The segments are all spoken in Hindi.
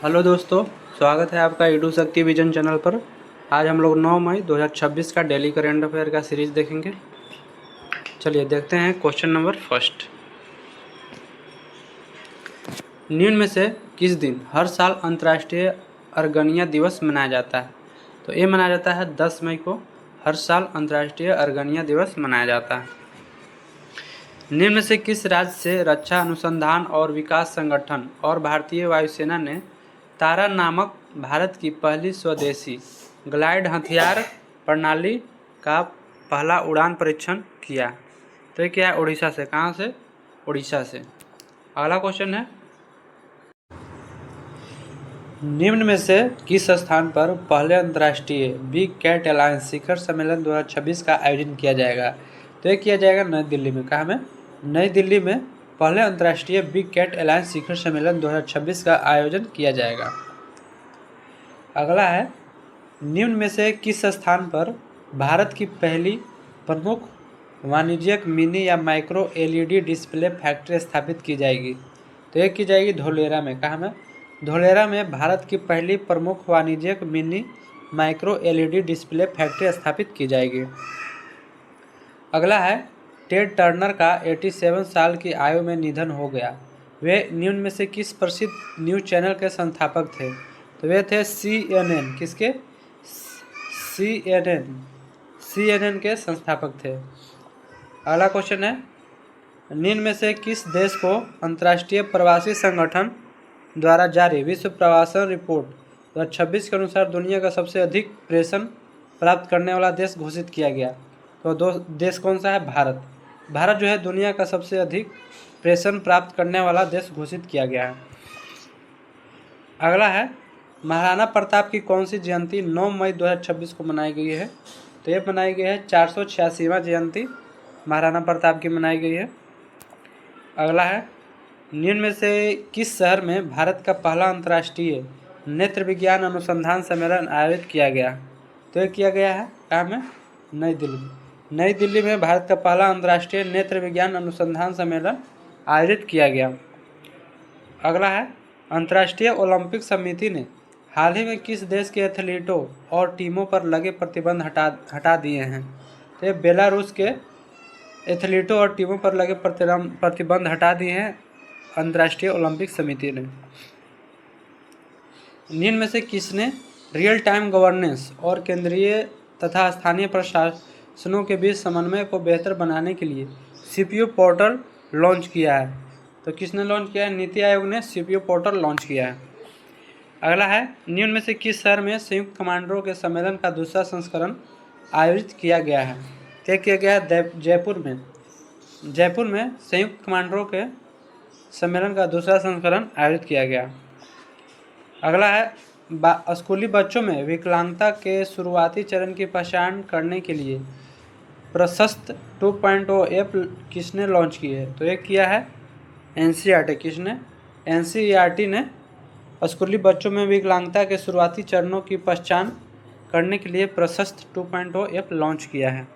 हेलो दोस्तों, स्वागत है आपका ईडू शक्ति विजन चैनल पर। आज हम लोग 9 मई 2026 का डेली करेंट अफेयर का सीरीज देखेंगे। चलिए देखते हैं क्वेश्चन नंबर फर्स्ट। निम्न में से किस दिन हर साल अंतर्राष्ट्रीय अर्गेनिया दिवस मनाया जाता है? तो ये मनाया जाता है 10 मई को। हर साल अंतर्राष्ट्रीय अर्गेनिया दिवस मनाया जाता है। निम्न में से किस राज्य से रक्षा अनुसंधान और विकास संगठन और भारतीय वायुसेना ने तारा नामक भारत की पहली स्वदेशी ग्लाइड हथियार प्रणाली का पहला उड़ान परीक्षण किया? तो ये क्या है? उड़ीसा से। कहाँ से? उड़ीसा से। अगला क्वेश्चन है, निम्न में से किस स्थान पर पहले अंतर्राष्ट्रीय बिग कैट अलायंस शिखर सम्मेलन 2026 का आयोजन किया जाएगा? तो ये किया जाएगा नई दिल्ली में। कहाँ में? नई दिल्ली में पहले अंतर्राष्ट्रीय बिग कैट अलायंस शिखर सम्मेलन 2026 का आयोजन किया जाएगा। अगला है, निम्न में से किस स्थान पर भारत की पहली प्रमुख वाणिज्यिक मिनी या माइक्रो एलईडी डिस्प्ले फैक्ट्री स्थापित की जाएगी? तो ये की जाएगी धोलेरा में। कहाँ में? धोलेरा में भारत की पहली प्रमुख वाणिज्यिक mini micro LED display factory स्थापित की जाएगी। अगला है, टेड टर्नर का 87 साल की आयु में निधन हो गया। वे निम्न में से किस प्रसिद्ध न्यूज चैनल के संस्थापक थे? तो वे थे CNN। किसके? CNN के संस्थापक थे। अगला क्वेश्चन है, निम्न में से किस देश को अंतर्राष्ट्रीय प्रवासी संगठन द्वारा जारी विश्व प्रवासन रिपोर्ट 2026 के अनुसार दुनिया का सबसे अधिक प्रेषण प्राप्त करने वाला देश घोषित किया गया? तो देश कौन सा है? भारत। भारत जो है दुनिया का सबसे अधिक प्रेषण प्राप्त करने वाला देश घोषित किया गया है। अगला है, महाराणा प्रताप की कौन सी जयंती 9 मई 2026 को मनाई गई है? तो ये मनाई गई है 486वां जयंती महाराणा प्रताप की मनाई गई है। अगला है, निम्न में से किस शहर में भारत का पहला अंतर्राष्ट्रीय नेत्र विज्ञान अनुसंधान सम्मेलन आयोजित किया गया? तो ये किया गया है कहाँ में? नई दिल्ली। नई दिल्ली में भारत का पहला अंतर्राष्ट्रीय नेत्र विज्ञान अनुसंधान सम्मेलन आयोजित किया गया। अगला है, अंतर्राष्ट्रीय ओलंपिक समिति ने हाल ही में किस देश के एथलीटों और टीमों पर लगे प्रतिबंध हटा दिए हैं? तो ये बेलारूस के एथलीटों और टीमों पर लगे प्रतिबंध हटा दिए हैं अंतर्राष्ट्रीय ओलंपिक समिति ने। निम्न में से किसने रियल टाइम गवर्नेंस और केंद्रीय तथा स्थानीय प्रशासनों के बीच समन्वय को बेहतर बनाने के लिए CPU पोर्टल लॉन्च किया है? तो किसने लॉन्च किया है? नीति आयोग ने CPU पोर्टल लॉन्च किया है। अगला है, निम्न में से किस शहर में संयुक्त कमांडरों के सम्मेलन का दूसरा संस्करण आयोजित किया गया है? तय किया गया है जयपुर में। जयपुर में संयुक्त कमांडरों के सम्मेलन का दूसरा संस्करण आयोजित किया गया। अगला है, स्कूली बच्चों में विकलांगता के शुरुआती चरण की पहचान करने के लिए प्रशस्त 2.0 ऐप किसने लॉन्च की है? तो ये किया है NCERT। किसने? NCERT ने स्कूली बच्चों में विकलांगता के शुरुआती चरणों की पहचान करने के लिए प्रशस्त 2.0 ऐप लॉन्च किया है।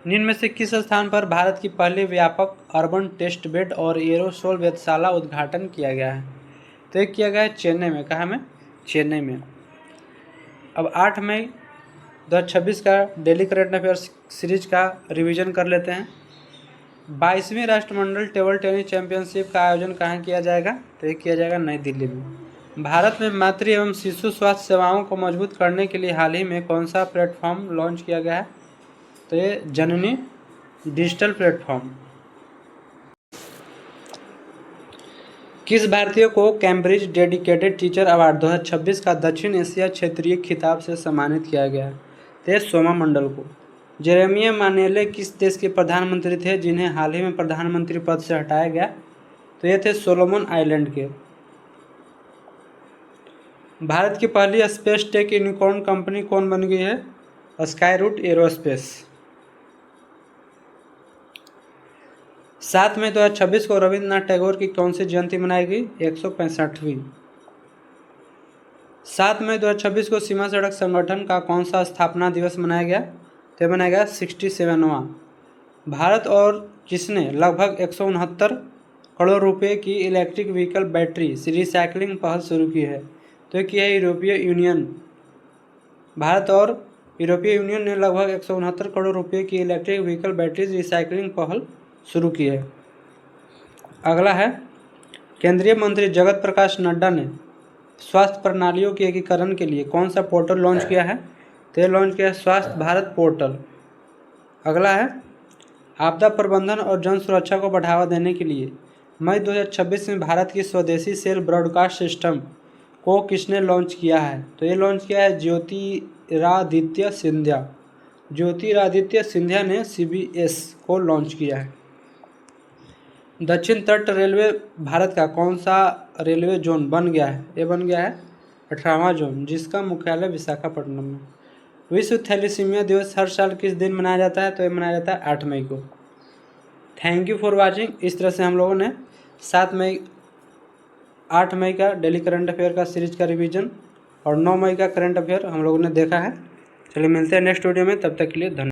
निम्न में से किस स्थान पर भारत की पहली व्यापक अर्बन टेस्ट बेड और एरोसोल वेधशाला उद्घाटन किया गया है? तो ये किया गया है चेन्नई में। कहाँ में? चेन्नई में। अब 8 मई 2026 का डेली करंट अफेयर सीरीज का रिवीजन कर लेते हैं। 22वीं राष्ट्रमंडल टेबल टेनिस चैंपियनशिप का आयोजन कहाँ किया जाएगा? तो ये किया जाएगा नई दिल्ली में। भारत में मातृ एवं शिशु स्वास्थ्य सेवाओं को मजबूत करने के लिए हाल ही में कौन सा प्लेटफॉर्म लॉन्च किया गया है? तो ये जननी डिजिटल प्लेटफॉर्म। किस भारतीय को कैम्ब्रिज डेडिकेटेड टीचर अवार्ड 2026 का दक्षिण एशिया क्षेत्रीय खिताब से सम्मानित किया गया है? तो सोमा मंडल को। जेरेमिया मानेले किस देश के प्रधानमंत्री थे जिन्हें हाल ही में प्रधानमंत्री पद से हटाया गया? तो ये थे सोलोमन आइलैंड के। भारत की पहली स्पेस टेक यूनिकॉर्न कंपनी कौन बन गई है? Sky root aerospace. 7 मई 2026 को रविंद्रनाथ टैगोर की कौन सी जयंती मनाई गई? 165वीं। 7 मई 2026 को सीमा सड़क संगठन का कौन सा स्थापना दिवस मनाया गया? तो मनाया गया 67वां। भारत और किसने लगभग 169 करोड़ रुपए की इलेक्ट्रिक व्हीकल बैटरी रिसाइकलिंग पहल शुरू की है? तो ये की है यूरोपीय यूनियन। भारत और यूरोपीय यूनियन ने लगभग 169 करोड़ रुपए की इलेक्ट्रिक व्हीकल बैटरी रिसाइकलिंग पहल शुरू की है। अगला है, केंद्रीय मंत्री जगत प्रकाश नड्डा ने स्वास्थ्य प्रणालियों के एकीकरण के लिए कौन सा पोर्टल लॉन्च किया है? तो ये लॉन्च किया है स्वास्थ्य भारत पोर्टल। अगला है, आपदा प्रबंधन और जन सुरक्षा को बढ़ावा देने के लिए मई 2026 में भारत की स्वदेशी सेल ब्रॉडकास्ट सिस्टम को किसने लॉन्च किया है? तो ये लॉन्च किया है ज्योतिरादित्य सिंधिया। ज्योतिरादित्य सिंधिया ने CBS को लॉन्च किया है। दक्षिण तट रेलवे भारत का कौन सा रेलवे जोन बन गया है? ये बन गया है 18वां जोन, जिसका मुख्यालय विशाखापट्टनम में। विश्व थैलेसीमिया दिवस हर साल किस दिन मनाया जाता है? तो ये मनाया जाता है 8 मई को। Thank you for watching. इस तरह से हम लोगों ने 8 मई का डेली करंट अफेयर का सीरीज का रिवीजन और 9 मई का करंट अफेयर हम लोगों ने देखा है। चलिए मिलते हैं नेक्स्ट वीडियो में, तब तक के लिए धन्यवाद।